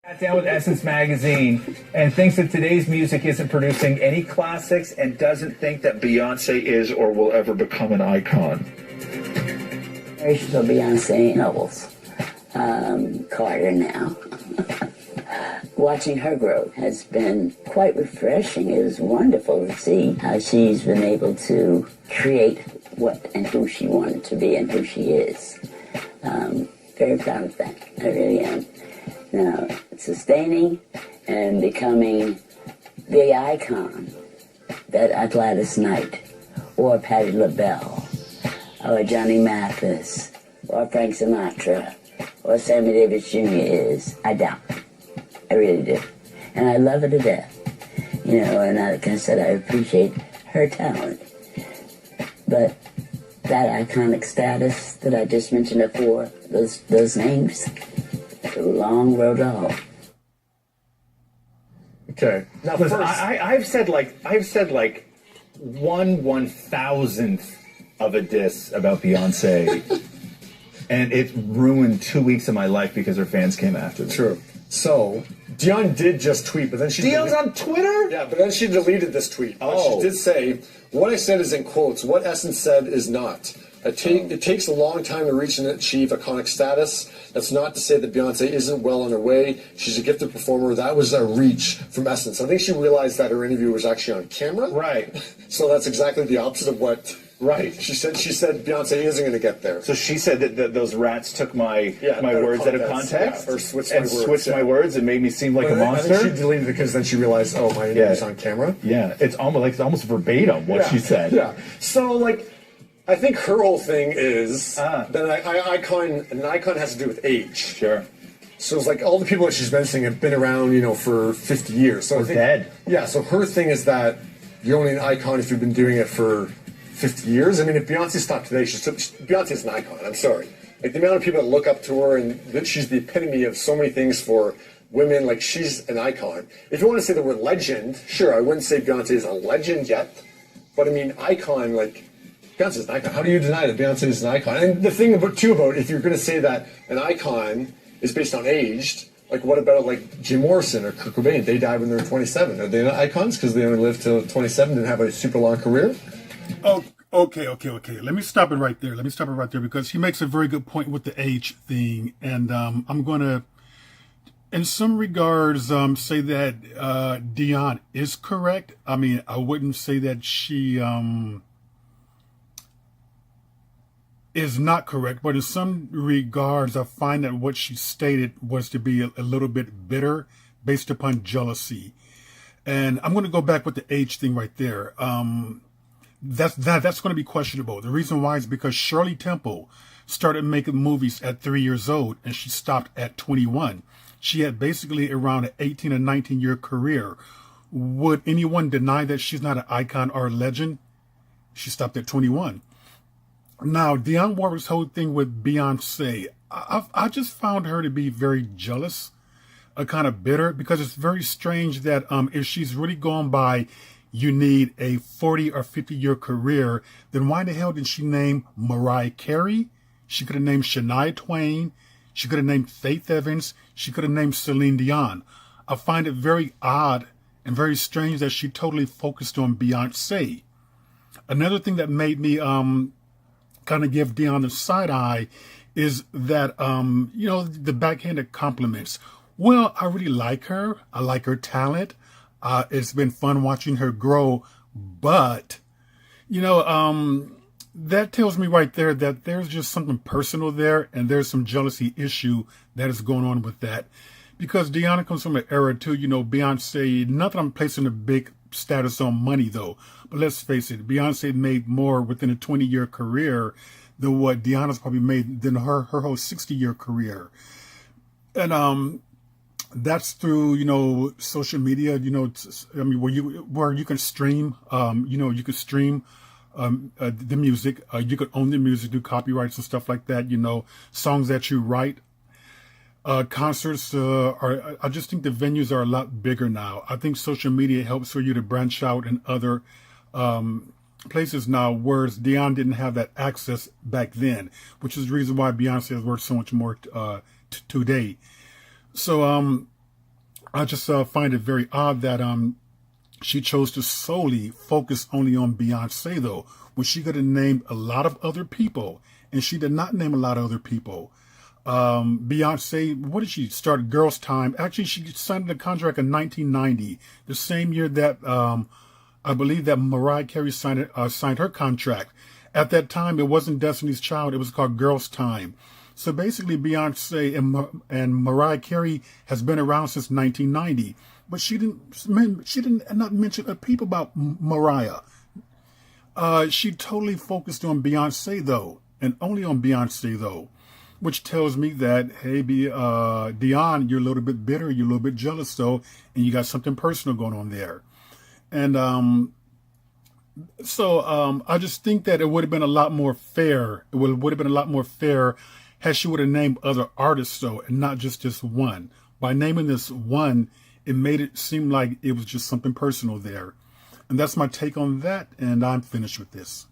Sat down with Essence magazine and thinks that today's music isn't producing any classics and doesn't think that Beyonce is or will ever become an icon. Generations of Beyonce novels. Carter now. Watching her growth has been quite refreshing. It was wonderful to see how she's been able to create what and who she wanted to be and who she is. Very proud of that. I really am. Now, sustaining and becoming the icon that a Gladys Knight or Patti LaBelle or Johnny Mathis or Frank Sinatra or Sammy Davis Jr. is, I doubt. I really do. And I love her to death. You know, and like I said, I appreciate her talent. But that iconic status that I just mentioned before, those names, it's a long road to hoe. Okay. Now, listen, I've said like 1/1000th of a diss about Beyonce, and it ruined 2 weeks of my life because her fans came after me. True. So, Dionne did just tweet, but then she... Dionne's on Twitter? Yeah, but then she deleted this tweet. Oh. She did say, what I said is in quotes, what Essence said is not. It takes a long time to reach and achieve iconic status. That's not to say that Beyonce isn't well on her way. She's a gifted performer. That was a reach from Essence. I think she realized that her interview was actually on camera. Right. So that's exactly the opposite of what... Right. She said Beyonce isn't going to get there. So she said that those rats took my words out of context, or switched my words and made me seem like a monster. I think she deleted it because then she realized, oh, my interview's on camera. Yeah, it's almost verbatim what she said. Yeah. So like, I think her whole thing is that an icon has to do with age. Sure. So it's like all the people that she's mentioning have been around, for 50 years. So or dead. Yeah. So her thing is that you're only an icon if you've been doing it for 50 years. I mean, if Beyonce stopped today, Beyonce's an icon. I'm sorry. Like, the amount of people that look up to her, and that she's the epitome of so many things for women, like, she's an icon. If you want to say the word legend, sure, I wouldn't say Beyonce is a legend yet, but I mean, icon, like, Beyonce's an icon. How do you deny that Beyonce is an icon? And the thing about if you're going to say that an icon is based on age, like, what about, like, Jim Morrison or Kurt Cobain? They died when they were 27. Are they not icons because they only lived till 27 and have a super long career? Oh, okay. Let me stop it right there. Because he makes a very good point with the age thing. And I'm going to, in some regards, say that Dionne is correct. I mean, I wouldn't say that she is not correct. But in some regards, I find that what she stated was to be a little bit bitter based upon jealousy. And I'm going to go back with the age thing right there. That's going to be questionable. The reason why is because Shirley Temple started making movies at 3 years old and she stopped at 21. She had basically around an 18 or 19 year career. Would anyone deny that she's not an icon or a legend? She stopped at 21. Now, Dionne Warwick's whole thing with Beyonce, I just found her to be very jealous, kind of bitter, because it's very strange that if she's really going by you need a 40 or 50 year career, then why the hell did she name Mariah Carey? She could have named Shania Twain. She could have named Faith Evans. She could have named Celine Dion. I find it very odd and very strange that she totally focused on Beyonce. Another thing that made me kind of give Dionne the side eye is that, the backhanded compliments. Well, I really like her. I like her talent. It's been fun watching her grow, but, that tells me right there that there's just something personal there, and there's some jealousy issue that is going on with that. Because Dionne comes from an era too, Beyonce, not that I'm placing a big status on money though, but let's face it, Beyonce made more within a 20-year career than what Dionne's probably made than her whole 60-year career. And, that's through, social media, where you can stream, you can stream, the music, you could own the music, do copyrights and stuff like that, songs that you write, concerts, I just think the venues are a lot bigger now. I think social media helps for you to branch out in other, places now, whereas Dionne didn't have that access back then, which is the reason why Beyonce is worth so much more, today. So, I just find it very odd that she chose to solely focus only on Beyonce, though, when she could have named a lot of other people, and she did not name a lot of other people. Beyonce, what did she start? Girls' Time. Actually, she signed the contract in 1990, the same year that I believe that Mariah Carey signed her contract. At that time, it wasn't Destiny's Child; it was called Girls' Time. So basically, Beyonce and Mariah Carey has been around since 1990. But she did not mention a peep about Mariah. She totally focused on Beyonce, though, and only on Beyonce, though, which tells me that, hey, Dionne, you're a little bit bitter, you're a little bit jealous, though, and you got something personal going on there. And so I just think that it would have been a lot more fair. It would have been a lot more fair had she would have named other artists, though, and not just this one. By naming this one, it made it seem like it was just something personal there. And that's my take on that, and I'm finished with this.